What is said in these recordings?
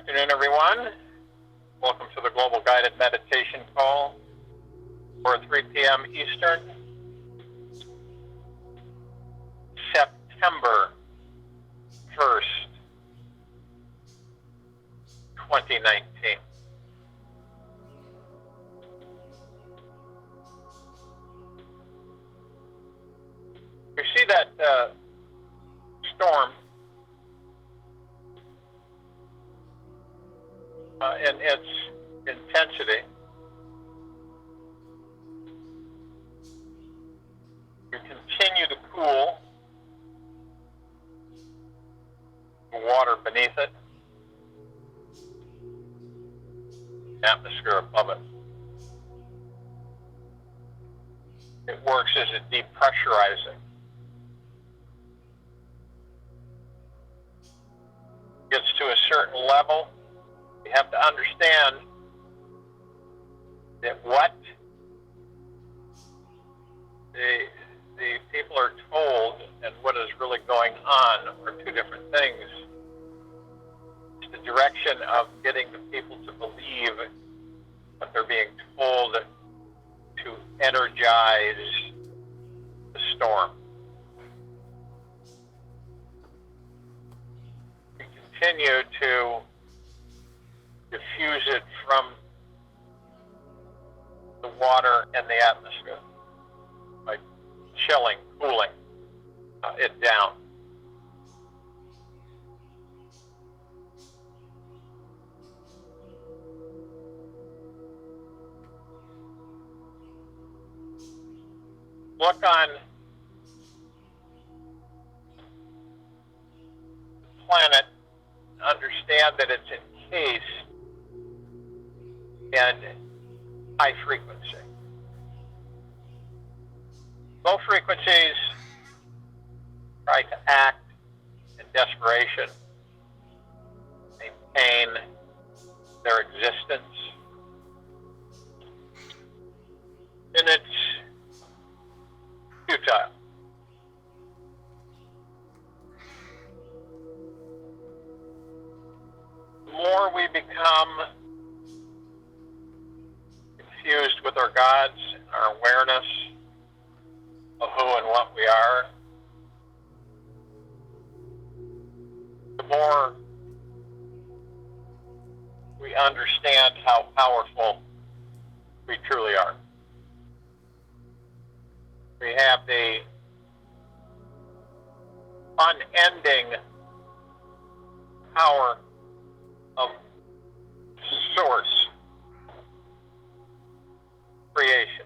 afternoon, everyone. Welcome to the Global Guided Meditation Call for 3 p.m. Eastern, September 1st, 2019. We see that storm in its intensity. We continue to cool the water beneath it, the atmosphere above it. It works as a depressurizing. Gets to a certain level, you have to understand that what the people are told and what is really going on are two different things. It's the direction of getting the people to believe what they're being told to energize the storm. We continue to diffuse it from the water and the atmosphere by chilling, cooling it down. Look on the planet, understand that it's encased in high frequency. Low frequencies try to act in desperation, maintain their existence, and it's futile. The more we become confused with our gods and our awareness of who and what we are, the more we understand how powerful we truly are. We have the unending power of source creation.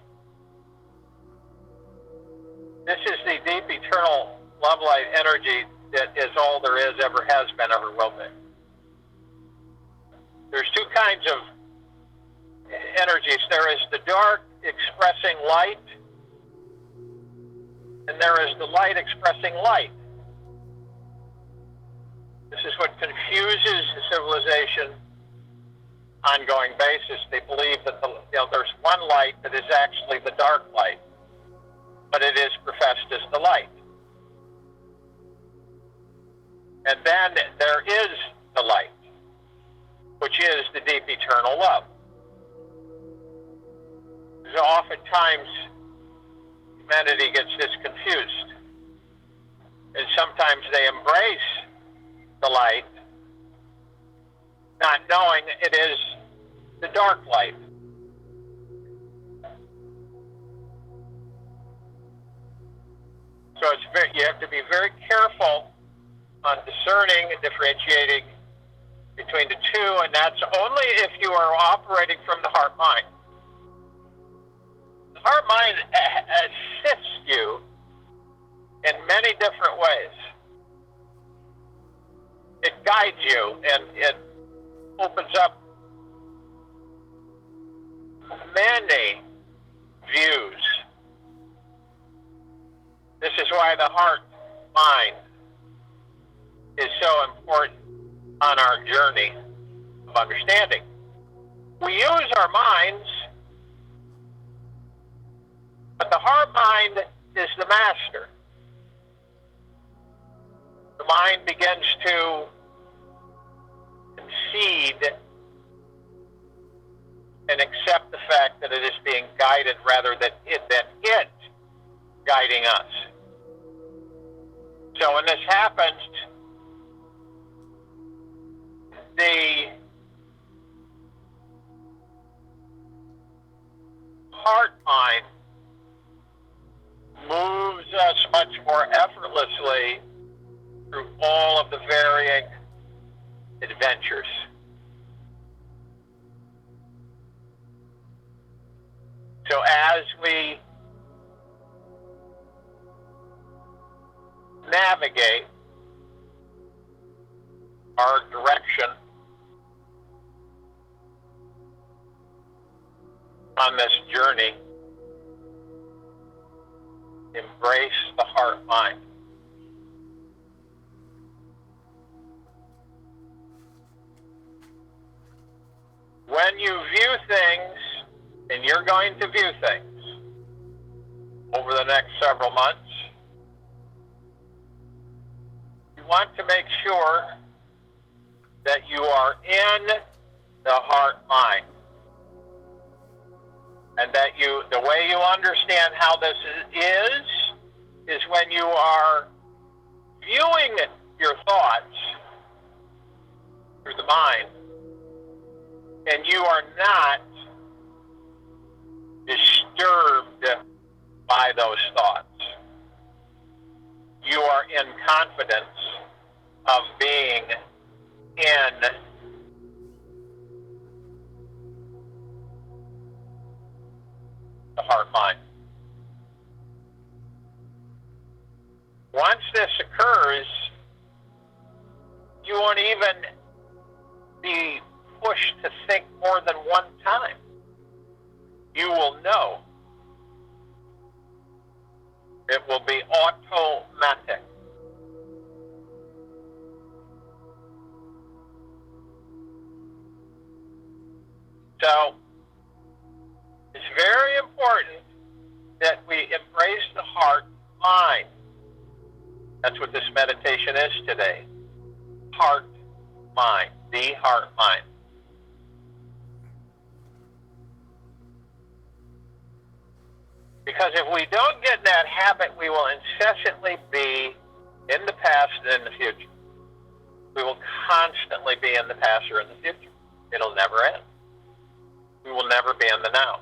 This is the deep, eternal, love light energy that is all there is, ever has been, ever will be. There's two kinds of energies. There is the dark expressing light, and there is the light expressing light. This is what confuses civilization on an ongoing basis. They believe that there's one light that is actually the dark light, but it is professed as the light. And then there is the light, which is the deep eternal love. So oftentimes humanity gets this confused, and sometimes they embrace the light, not knowing it is the dark light. So you have to be very careful on discerning and differentiating between the two, and that's only if you are operating from the heart-mind. The heart-mind assists you in many different ways. It guides you, and it opens up many views. This is why the heart-mind is so important on our journey of understanding. We use our minds, but the heart-mind is the master. The mind begins to cede and accept the fact that it is being guided rather than it guiding us. So when this happens, the heart mind moves us much more effortlessly through all of the varying adventures. So as we navigate our direction on this journey, embrace the heart mind. When you view things, and you're going to view things over the next several months, you want to make sure that you are in the heart mind. And that the way you understand how this is when you are viewing your thoughts through the mind, and you are not disturbed by those thoughts. You are in confidence of being in the heart mind. Once this occurs, you won't even be pushed to think more than one time. You will know. It will be automatic. So, it's very important that we embrace the heart mind. That's what this meditation is today. Heart mind. The heart mind. Because if we don't get in that habit, we will incessantly be in the past and in the future. We will constantly be in the past or in the future. It'll never end. We will never be in the now.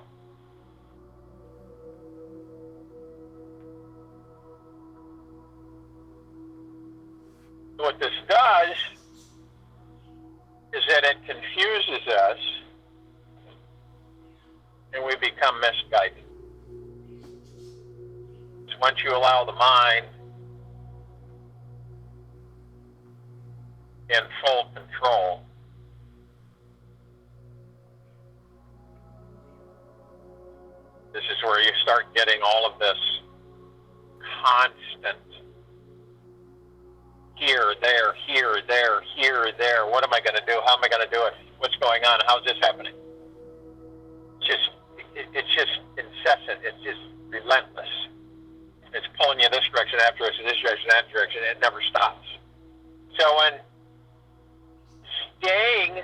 What this does is that it confuses us and we become misguided. Once you allow the mind in full control, this is where you start getting all of this constant here, there, here, there, here, there. What am I going to do? How am I going to do it? What's going on? How's this happening? It's just incessant. It's just relentless. It's pulling you this direction, that direction, this direction, that direction. It never stops. So when staying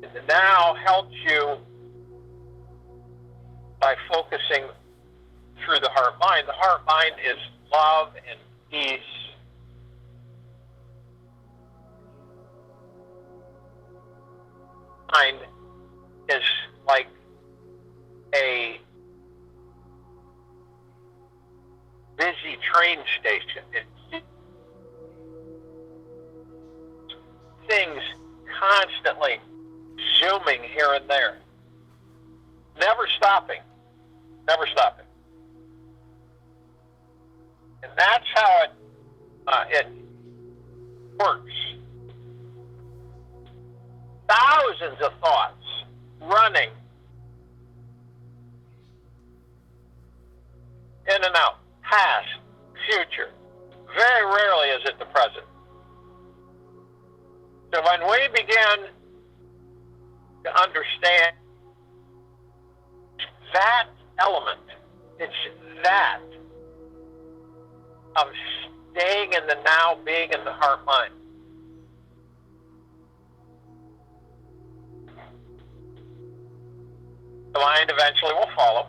in the now helps you by focusing through the heart mind. The heart mind is love and peace. Mind is like a busy train station. It's things constantly zooming here and there. Never stopping. Never stopping. And that's how it works. Thousands of thoughts running in and out, past, future. Very rarely is it the present. So when we begin to understand that element, it's that of staying in the now, being in the heart mind. The mind eventually will follow.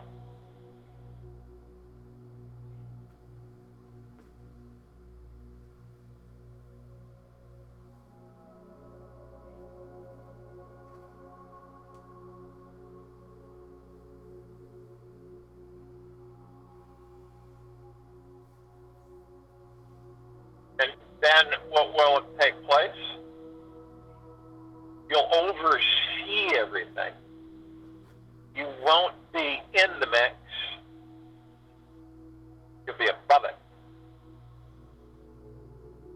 And then what will take place? You'll oversee everything. You won't be in the mix. You'll be above it.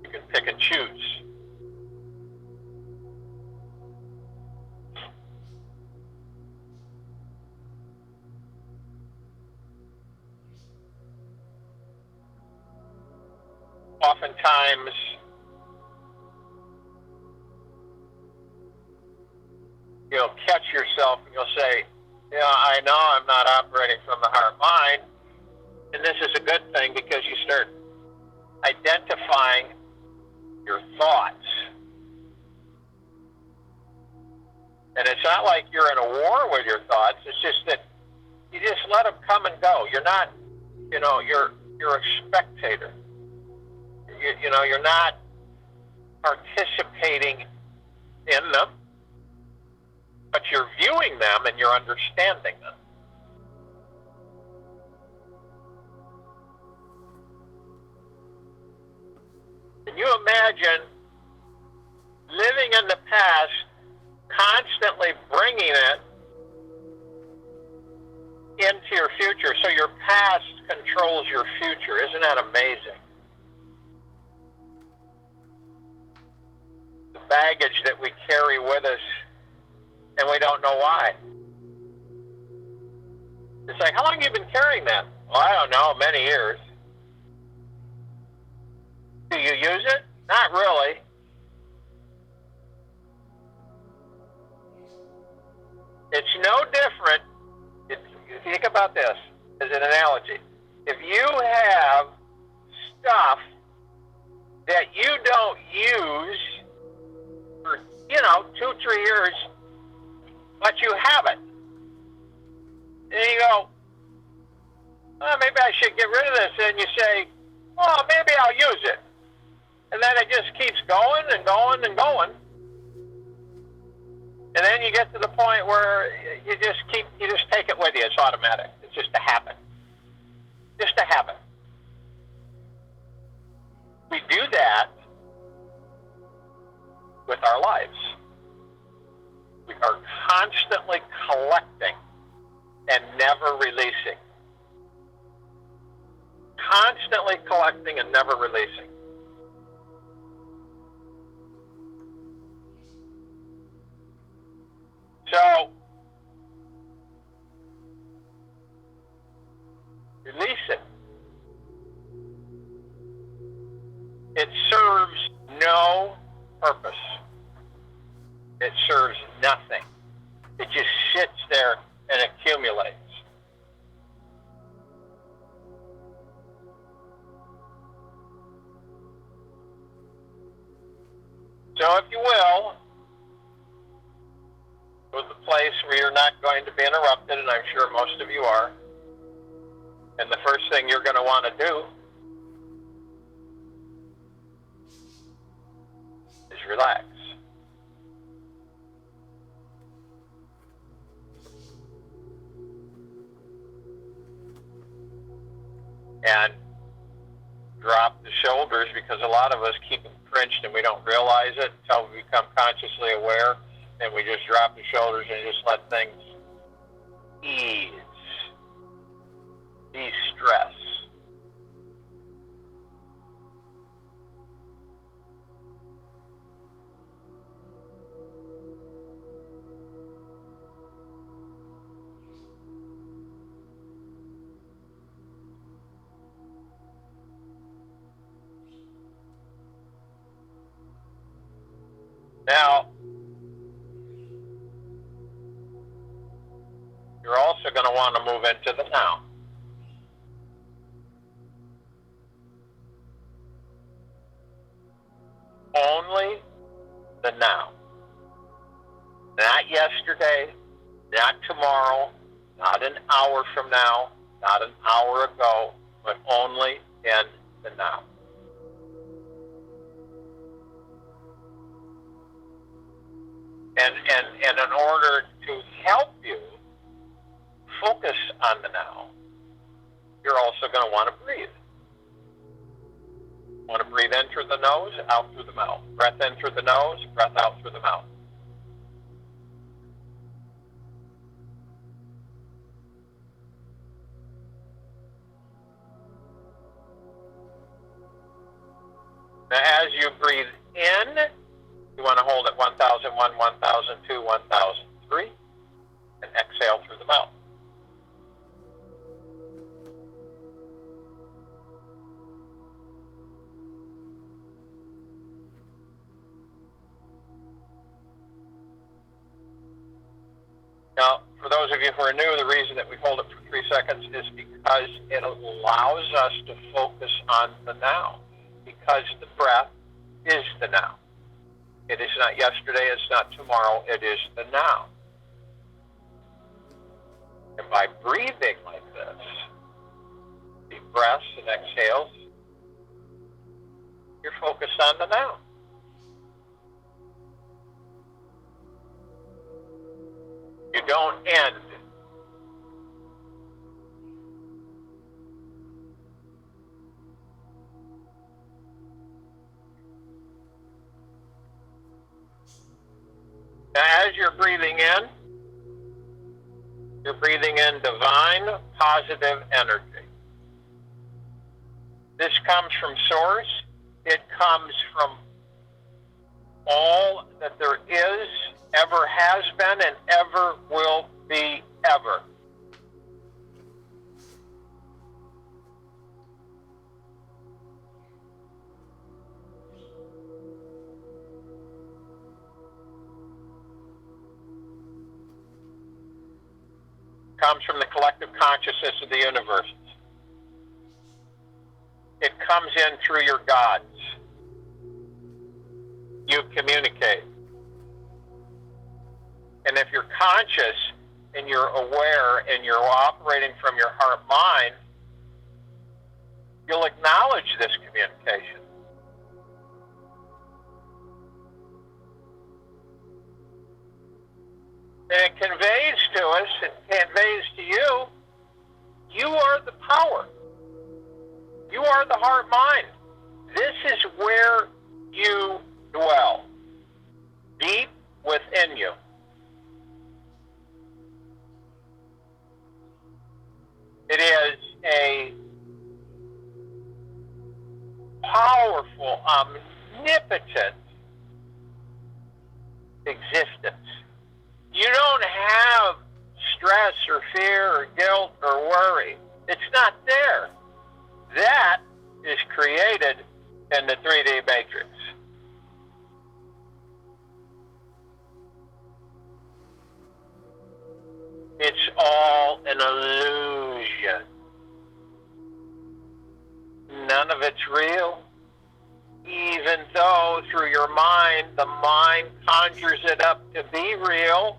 You can pick and choose. Oftentimes, you'll catch yourself and you'll say, yeah, I know I'm not operating from the heart mind. And this is a good thing because you start identifying your thoughts. And it's not like you're in a war with your thoughts. It's just that you just let them come and go. You're not, you're a spectator. You're not participating in them, but you're viewing them and you're understanding them. Can you imagine living in the past, constantly bringing it into your future? So your past controls your future. Isn't that amazing? The baggage that we carry with us, and we don't know why. It's like, how long have you been carrying that? Well, I don't know, many years. Do you use it? Not really. It's no different. Think about this as an analogy. If you have stuff that you don't use for, 2-3 years, but you have it, and you go, oh, maybe I should get rid of this, and you say, oh, maybe I'll use it. And then it just keeps going and going and going. And then you get to the point where you just take it with you. It's automatic. It's just a habit. Just a habit. We do that with our lives. We are constantly collecting and never releasing. Constantly collecting and never releasing. So, release it. It serves no purpose. It serves nothing. It just sits there and accumulates. So, if you will, go to the place where you're not going to be interrupted, and I'm sure most of you are. And the first thing you're going to want to do is relax. And drop the shoulders, because a lot of us keep them crunched and we don't realize it until we become consciously aware, and we just drop the shoulders and just let things ease, de-stress. Now, you're also going to want to move into the now. Only the now. Not yesterday, not tomorrow, not an hour from now, not an hour ago, but only in the now. And in order to help you focus on the now, you're also going to want to breathe. Want to breathe in through the nose, out through the mouth. Breath in through the nose, breath out through the mouth. Now, as you breathe in, you want to hold at 1001, 1002, 1003, and exhale through the mouth. Now, for those of you who are new, the reason that we hold it for 3 seconds is because it allows us to focus on the now. Because the breath is the now. It is not yesterday, it's not tomorrow, it is the now. And by breathing like this, deep breaths and exhales, you're focused on the now. You don't end. Now, as you're breathing in, you're breathing in divine, positive energy. This comes from Source. It comes from all that there is, ever has been, and ever will be ever. Comes from the collective consciousness of the universe. It comes in through your gods. You communicate. And if you're conscious and you're aware and you're operating from your heart mind, you'll acknowledge this communication. And it conveys to us, it conveys to you, you are the power. You are the heart mind. This is where you dwell, deep within you. It is a powerful, omnipotent existence. You don't have stress or fear or guilt or worry. It's not there. That is created in the 3D matrix. It's all an illusion. None of it's real. Even though through your mind, the mind conjures it up to be real.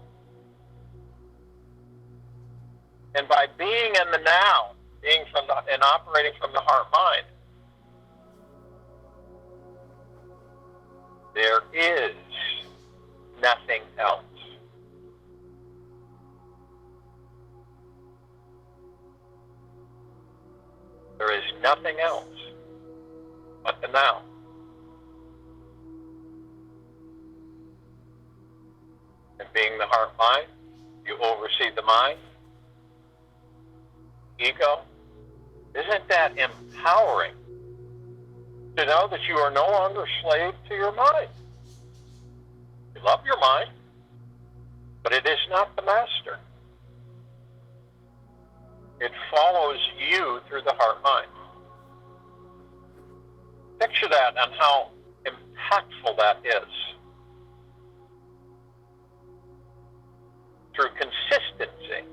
And by being in the now, being from the, and operating from the heart mind, there is nothing else. There is nothing else but the now. And being the heart mind, you oversee the mind. Ego. Isn't that empowering to know that you are no longer slave to your mind? You love your mind, but it is not the master. It follows you through the heart mind. Picture that and how impactful that is. Through consistency.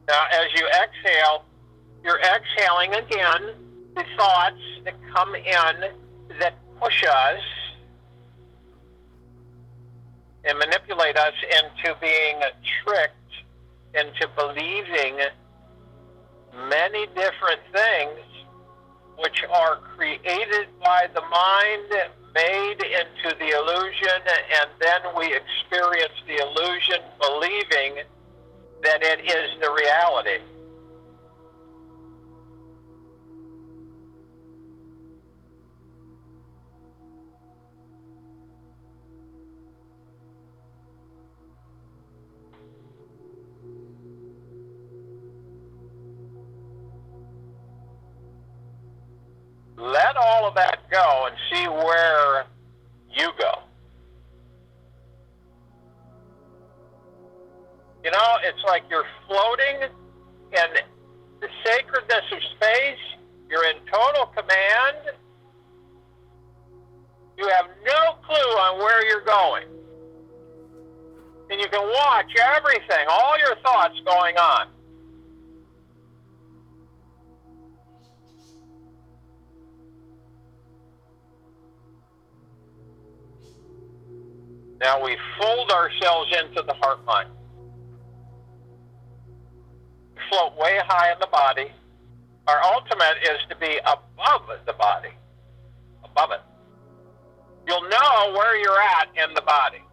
Now, as you exhale, you're exhaling again the thoughts that come in that push us and manipulate us into being tricked into believing many different things which are created by the mind, made into the illusion, and then we experience the illusion believing that it is the reality. Let all of that go and see where you go. You know, it's like you're floating in the sacredness of space. You're in total command. You have no clue on where you're going. And you can watch everything, all your thoughts going on. Now we fold ourselves into the heart mind. We float way high in the body. Our ultimate is to be above the body. Above it. You'll know where you're at in the body.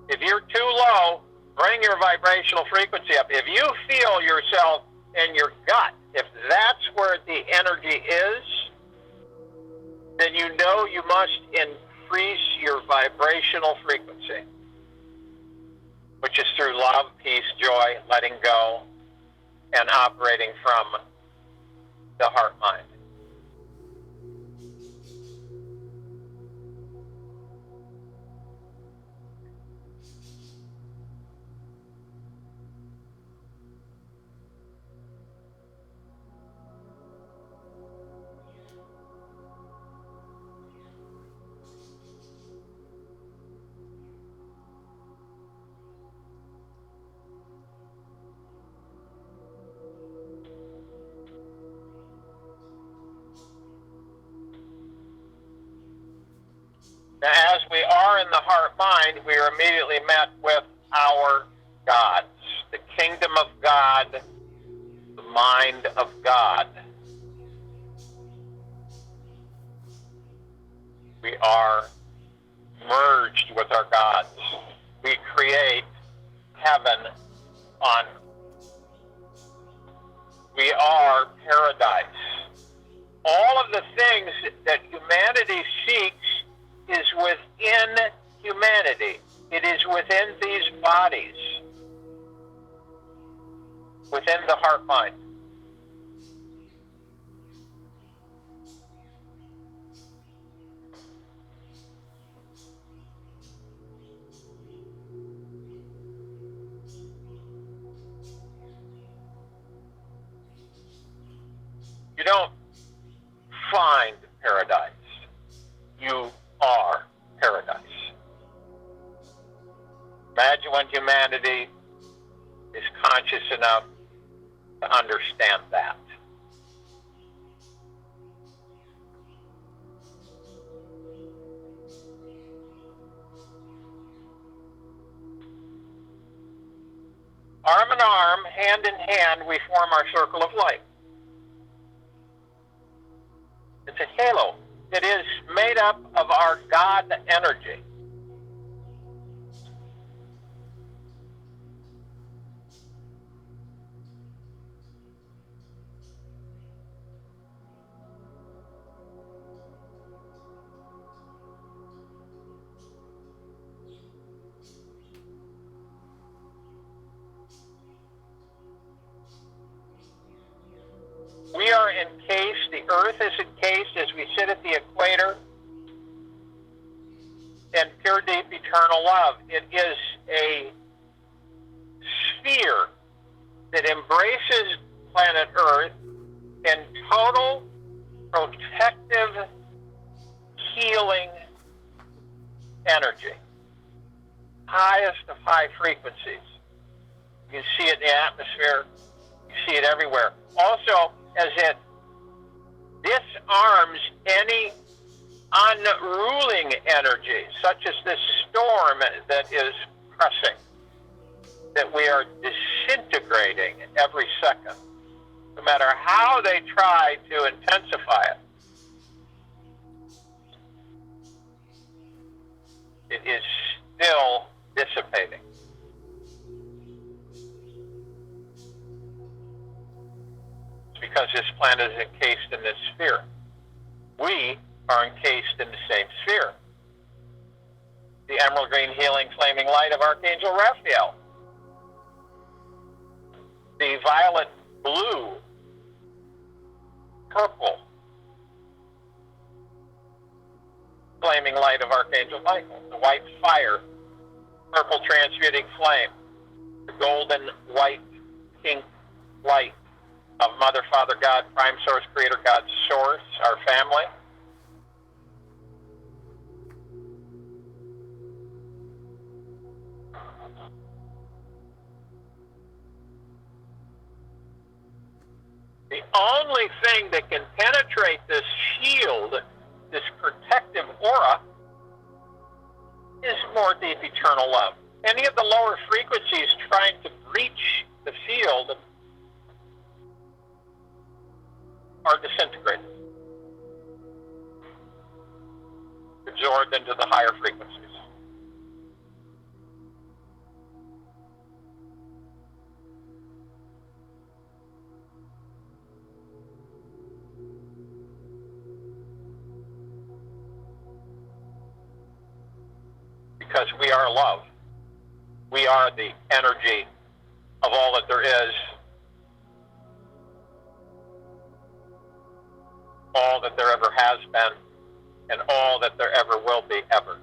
If you're too low, bring your vibrational frequency up. If you feel yourself in your gut, if that's where the energy is, then you know you must increase your vibrational frequency, which is through love, peace, joy, letting go, and operating from the heart mind. Now, as we are in the heart mind, we are immediately met with our gods, the kingdom of God, the mind of God. We are merged with our gods. We create heaven on earth. We are paradise. All of the things that humanity seeks is within humanity. It is within these bodies, within the heart mind. You don't find paradise. You are paradise. Imagine when humanity is conscious enough to understand that. Arm in arm, hand in hand, we form our circle of light. It's a halo. It is made up of our God energy. We are encased, the earth is encased as we sit at the equator in pure, deep, eternal love. It is a sphere that embraces planet Earth in total, protective, healing energy. Highest of high frequencies. You can see it in the atmosphere. You see it everywhere. Also, as it disarms any unruling energy, such as this storm that is pressing, that we are disintegrating every second. No matter how they try to intensify it, it is still dissipating. It's because this planet is encased in this sphere. We are encased in the same sphere. The emerald green healing flaming light of Archangel Raphael. The violet blue, purple, flaming light of Archangel Michael. The white fire, purple transmuting flame. The golden white pink light of Mother, Father, God, Prime Source, Creator, God, Source, our family. The only thing that can penetrate this shield, this protective aura, is more deep eternal love. Any of the lower frequencies trying to breach the field are disintegrated, absorbed into the higher frequencies. Because we are love. We are the energy of all that there is, all that there ever has been, and all that there ever will be ever.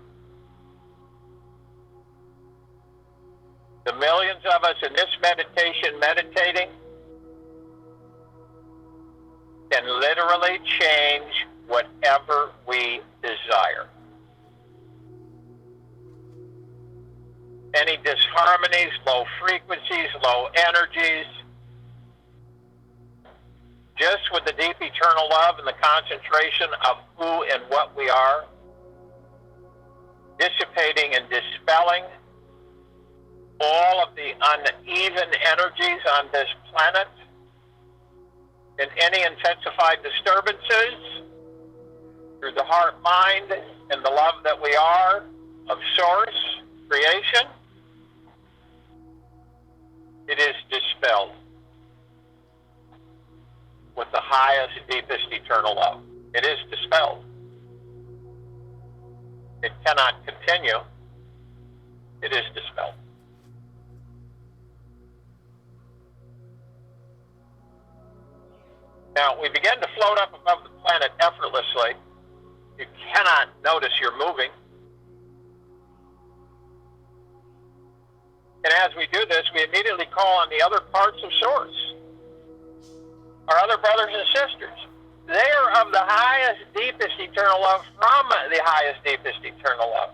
The millions of us in this meditation meditating can literally change whatever we desire. Any disharmonies, low frequencies, low energies, just with the deep eternal love and the concentration of who and what we are, dissipating and dispelling all of the uneven energies on this planet and any intensified disturbances through the heart, mind, and the love that we are of Source, creation, it is dispelled with the highest, deepest eternal love. It is dispelled. It cannot continue. It is dispelled. Now, we begin to float up above the planet effortlessly. You cannot notice you're moving. And as we do this, we immediately call on the other parts of Source, our other brothers and sisters. They are of the highest, deepest eternal love from the highest, deepest eternal love.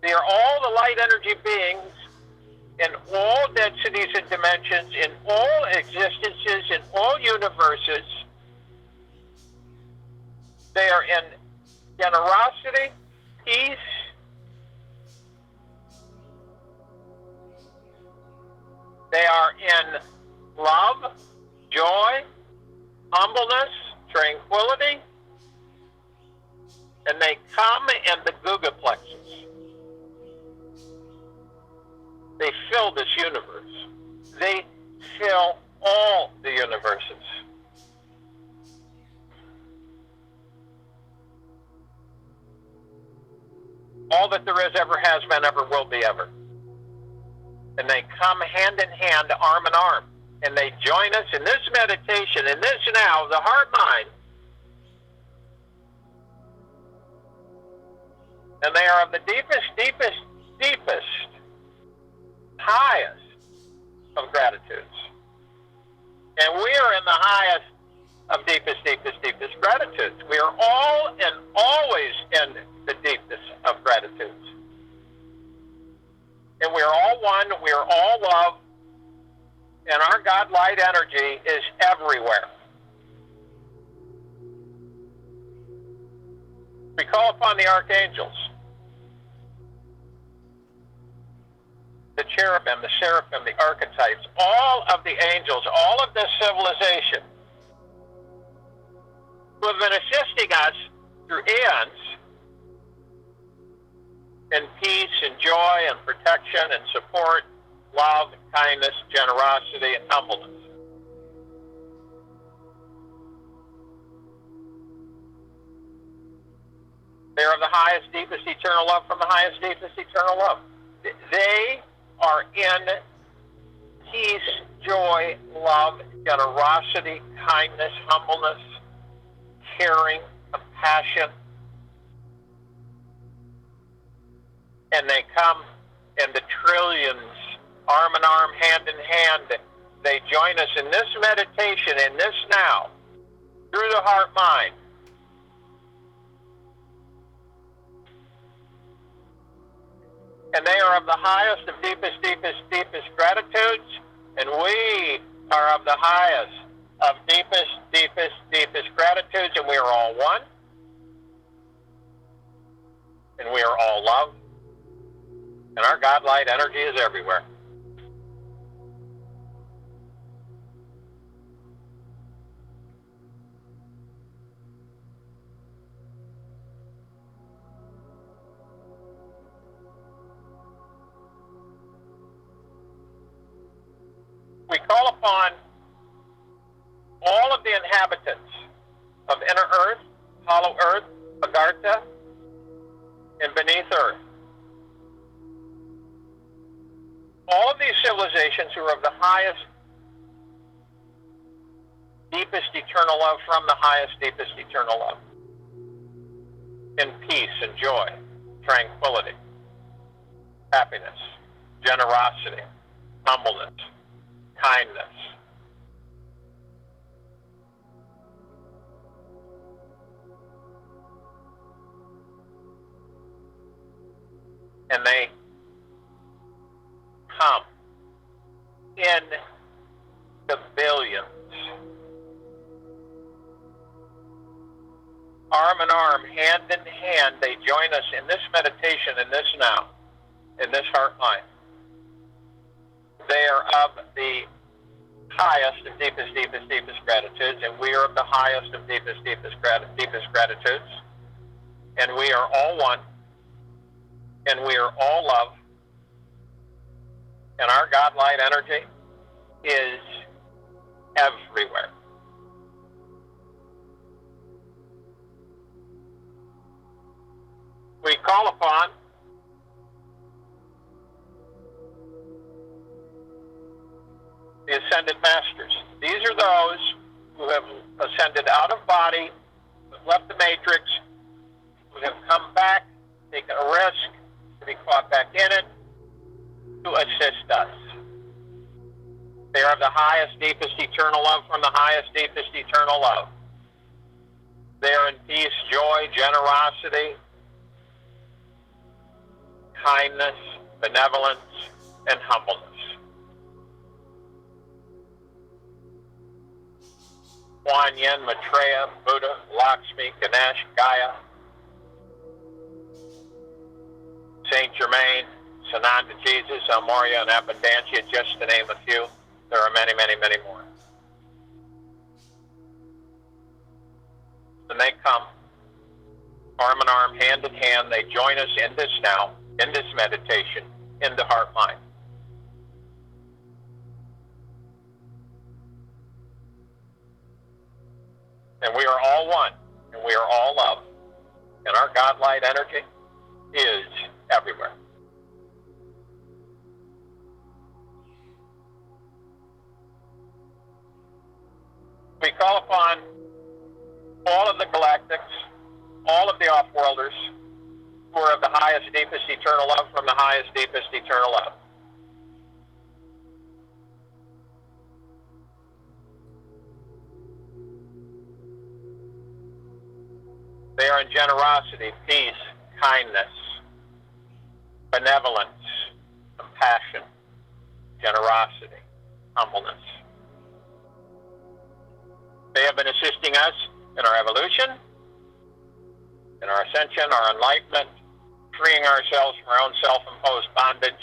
They are all the light energy beings in all densities and dimensions, in all existences, in all universes. They are in generosity, peace, they are in love, joy, humbleness, tranquility, and they come in the Guga plexus. They fill this universe. They fill all the universes. All that there is, ever has been, ever will be, ever. And they come hand in hand, arm in arm. And they join us in this meditation, in this now, the heart-mind. And they are of the deepest, deepest, deepest, highest of gratitudes. And we are in the highest of deepest, deepest, deepest gratitudes. We are all and always in the deepest of gratitudes. And we are all one, we are all love, and our God light energy is everywhere. We call upon the archangels, the cherubim, the seraphim, the archetypes, all of the angels, all of this civilization who have been assisting us through eons in peace and joy and protection and support, love, kindness, generosity, and humbleness. They are of the highest, deepest, eternal love from the highest, deepest, eternal love. They are in peace, joy, love, generosity, kindness, humbleness, caring, compassion. And they come in the trillions, arm in arm, hand in hand. They join us in this meditation, in this now, through the heart mind. And they are of the highest of deepest, deepest, deepest gratitudes, and we are of the highest of deepest, deepest, deepest gratitudes, and we are all one, and we are all love, and our God light energy is everywhere. We call upon all of the inhabitants of inner earth, hollow earth, Agartha, and beneath earth. All of these civilizations who are of the highest, deepest eternal love from the highest, deepest eternal love. In peace and joy, tranquility, happiness, generosity, humbleness, kindness. And they come in the billions, arm in arm, hand in hand. They join us in this meditation, in this now, in this heart mind. They are of the highest of deepest, deepest, deepest gratitudes, and we are of the highest of deepest, deepest, deepest gratitudes. And we are all one, and we are all love, and our God light energy is everywhere. We call upon the Ascended Masters. These are those who have ascended out of body, who have left the matrix, who have come back, taken a risk to be caught back in it, to assist us. They are of the highest, deepest, eternal love from the highest, deepest, eternal love. They are in peace, joy, generosity, kindness, benevolence, and humbleness. Kuan Yin, Maitreya, Buddha, Lakshmi, Ganesh, Gaia, Saint Germain, Sananda Jesus, El Moria, and Abundancia, just to name a few. There are many, many, many more. And they come, arm in arm, hand in hand. They join us in this now, in this meditation, in the heart mind. And we are all one, and we are all love. And our God light energy is everywhere. We call upon all of the galactics, all of the off-worlders, who are of the highest, deepest, eternal love from the highest, deepest, eternal love. They are in generosity, peace, kindness, benevolence, compassion, generosity, humbleness. They have been assisting us in our evolution, in our ascension, our enlightenment, freeing ourselves from our own self-imposed bondage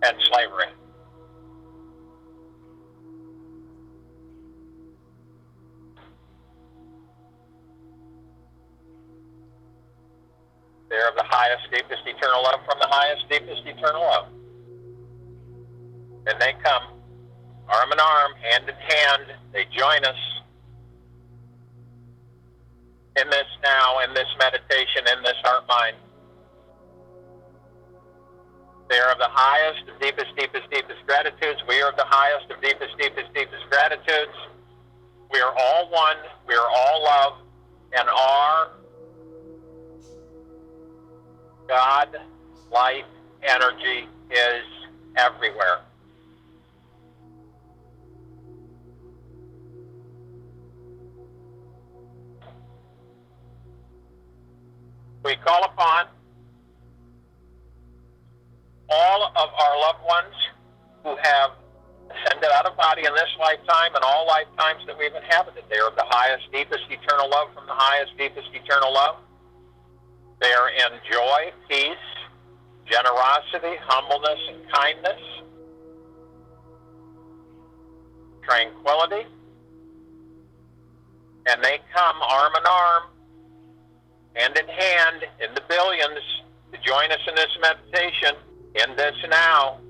and slavery. They are of the highest, deepest, eternal love from the highest, deepest, eternal love. And they come arm in arm, hand in hand. They join us in this now, in this meditation, in this heart mind. They are of the highest, of deepest, deepest, deepest gratitudes. We are of the highest, of deepest, deepest, deepest gratitudes. We are all one. We are all love. And our God, light, energy is everywhere. We call upon all of our loved ones who have ascended out of body in this lifetime and all lifetimes that we've inhabited. They are of the highest, deepest, eternal love from the highest, deepest, eternal love. They are in joy, peace, generosity, humbleness, and kindness, tranquility. And they come arm in arm, hand in hand, in the billions, to join us in this meditation, in this now.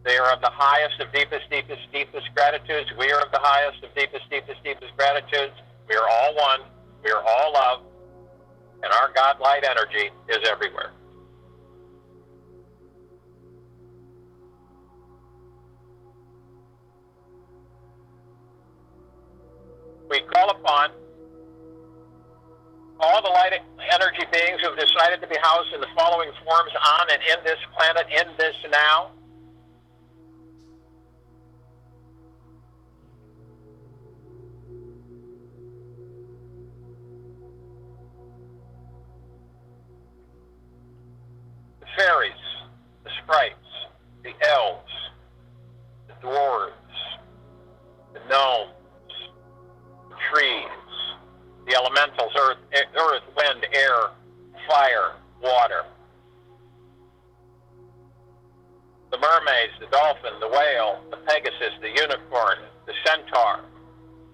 They are of the highest, of deepest, deepest, deepest gratitudes. We are of the highest, of deepest, deepest, deepest gratitudes. We are all one. We are all love. And our God light energy is everywhere. We call upon all the light energy beings who have decided to be housed in the following forms on and in this planet, in this now. The fairies, the sprites, the elves, the dwarves, the gnomes, the trees, the elementals, earth, wind, air, fire, water. The mermaids, the dolphin, the whale, the pegasus, the unicorn, the centaur,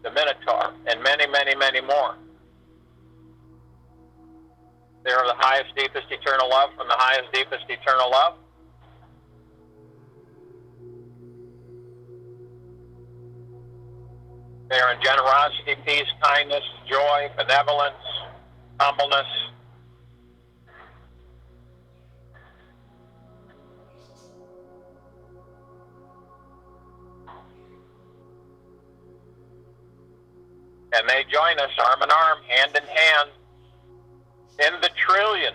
the minotaur, and many, many, many more. They are the highest, deepest, eternal love from the highest, deepest, eternal love. They are in generosity, peace, kindness, joy, benevolence, humbleness. And they join us arm in arm, hand in hand, in the trillions,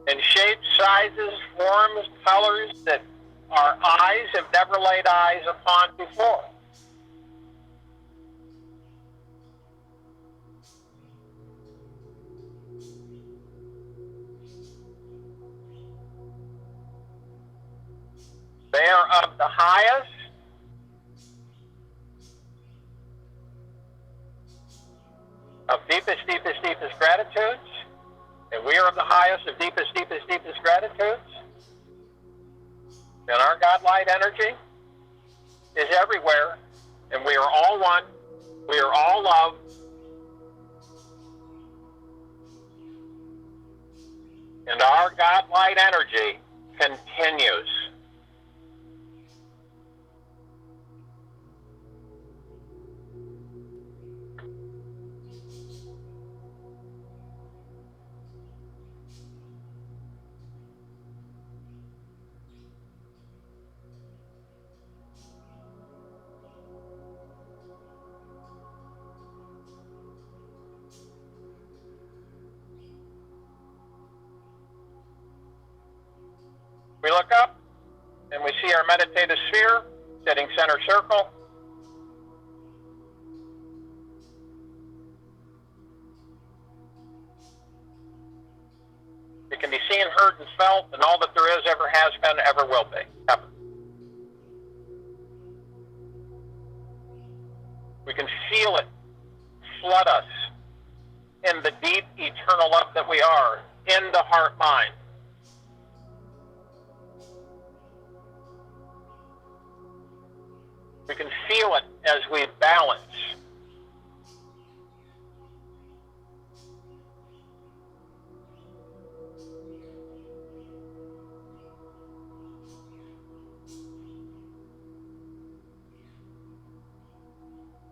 in shapes, sizes, forms, colors that our eyes have never laid eyes upon before. They are of the highest, of deepest, deepest, deepest gratitudes, and we are of the highest, of deepest, deepest, deepest gratitudes. And our God light energy is everywhere, and we are all one. We are all love. And our God light energy continues. We look up and we see our meditative sphere sitting center circle. It can be seen, heard, and felt, and all that there is, ever has been, ever will be. Ever. We can feel it flood us in the deep eternal love that we are in the heart-mind. We can feel it as we balance.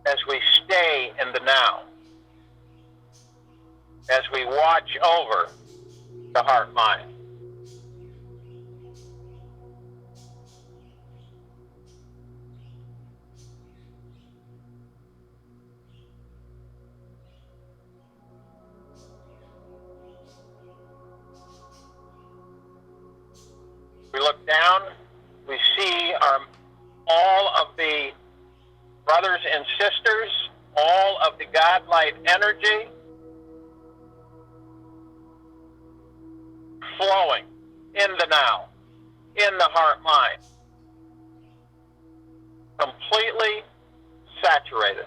As we stay in the now. As we watch over the heart-mind. We look down, we see all of the brothers and sisters, all of the God-light energy flowing in the now, in the heart-mind, completely saturated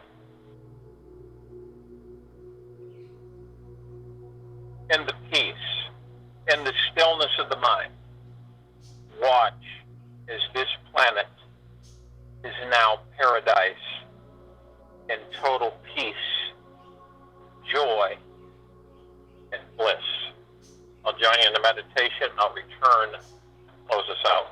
in the peace, in the stillness of the mind. Watch as this planet is now paradise in total peace, joy, and bliss. I'll join you in the meditation. I'll return and close us out.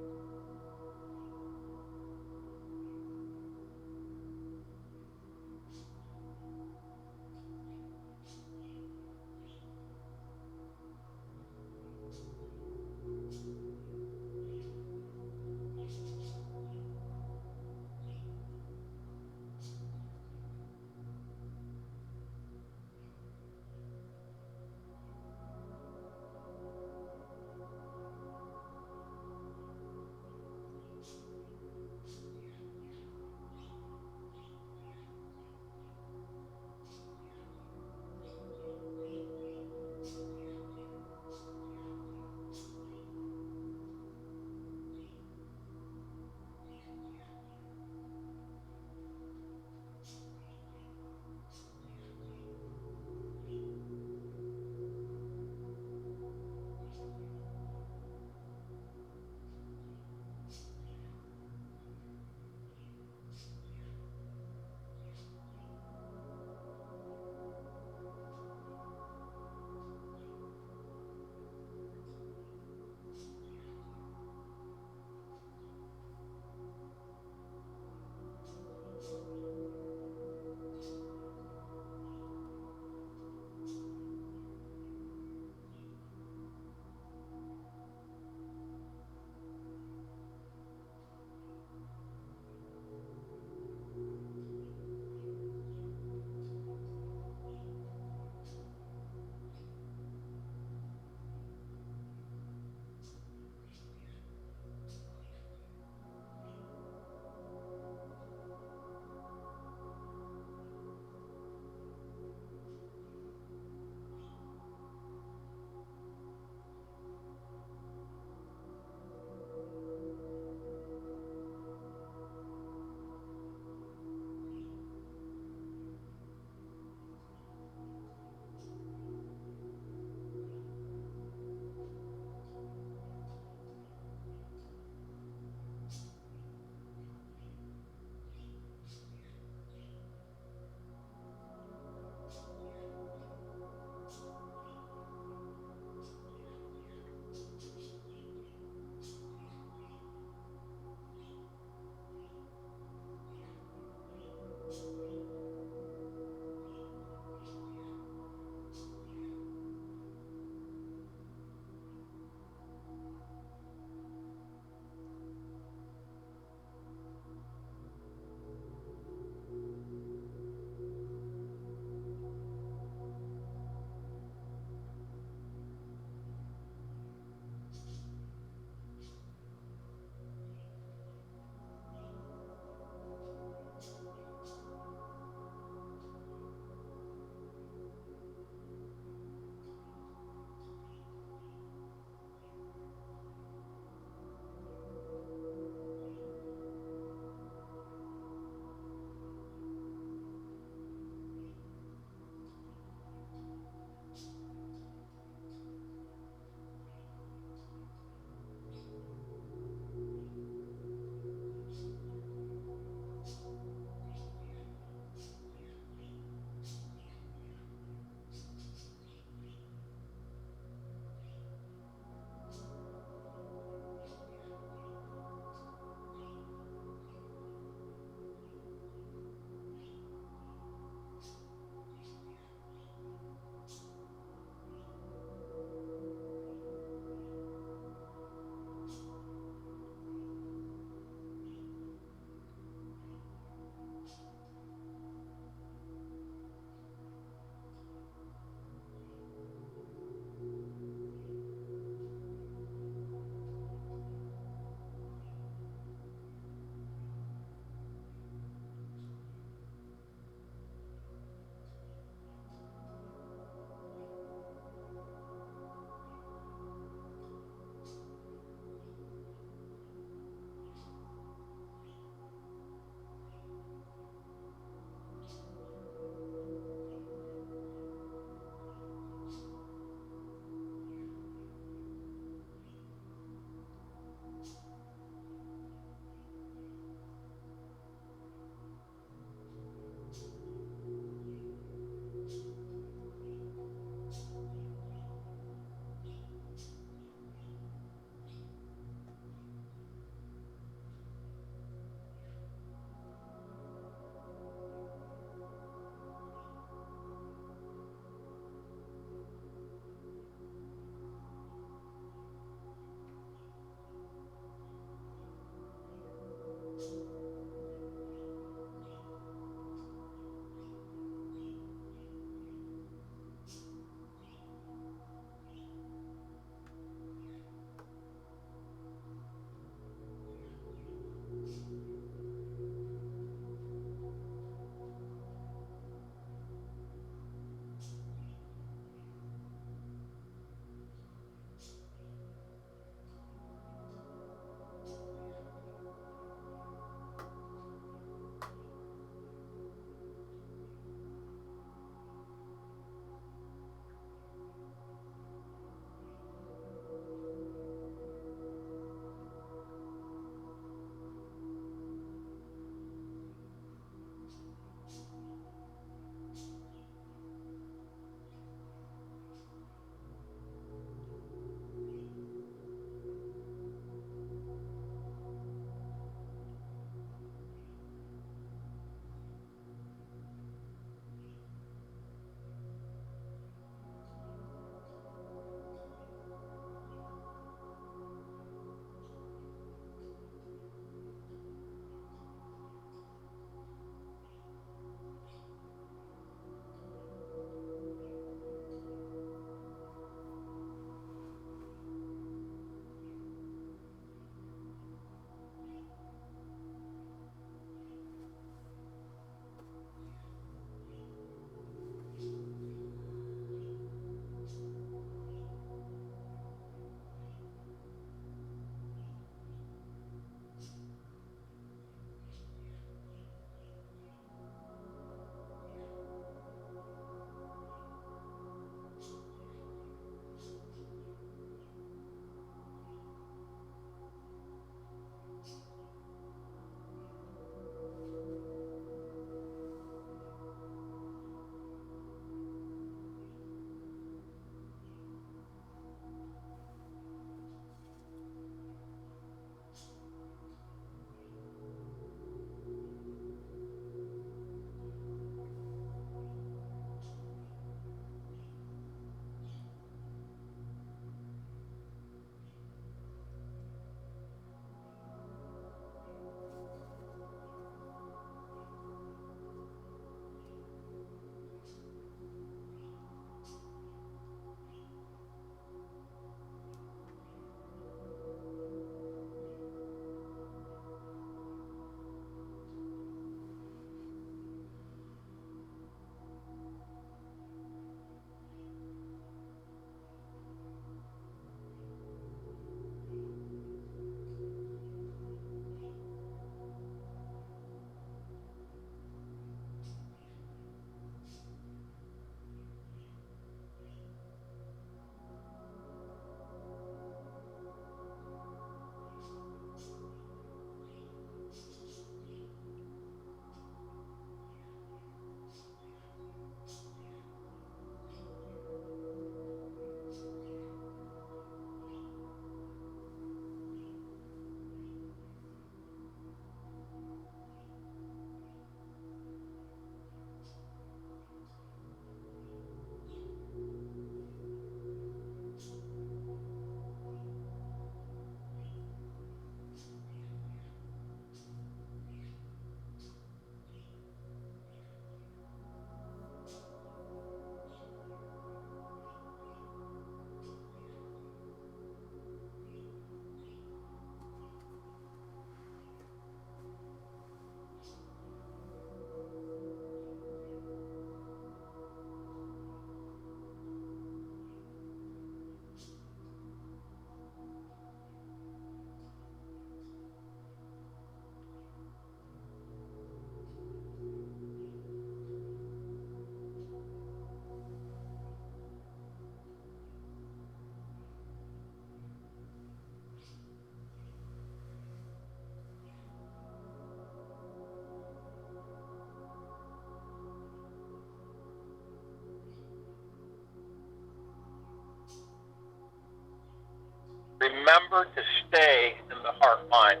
remember to stay in the heart mind.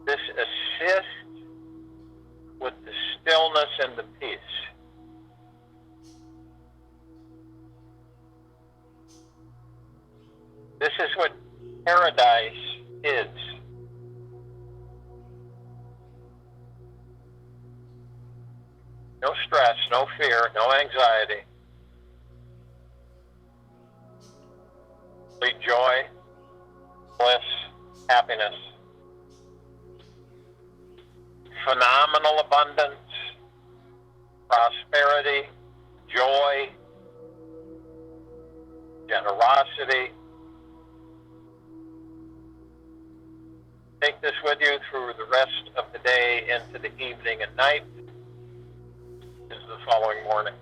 This assists with the stillness and the peace. This is what paradise is. No stress, no fear, no anxiety. Complete joy, bliss, happiness. Phenomenal abundance, prosperity, joy, generosity. Take this with you through the rest of the day into the evening and night, into the following morning.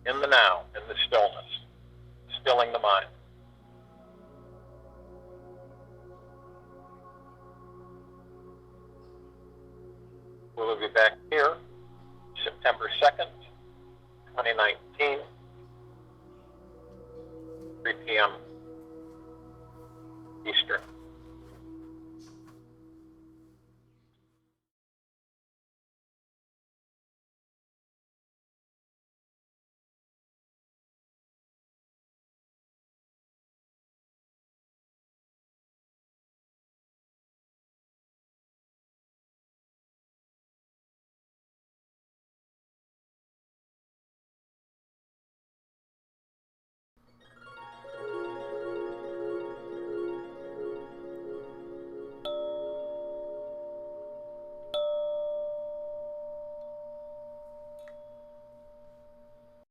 In the now, in the stillness, stilling the mind. We will be back here September 2nd, 2019.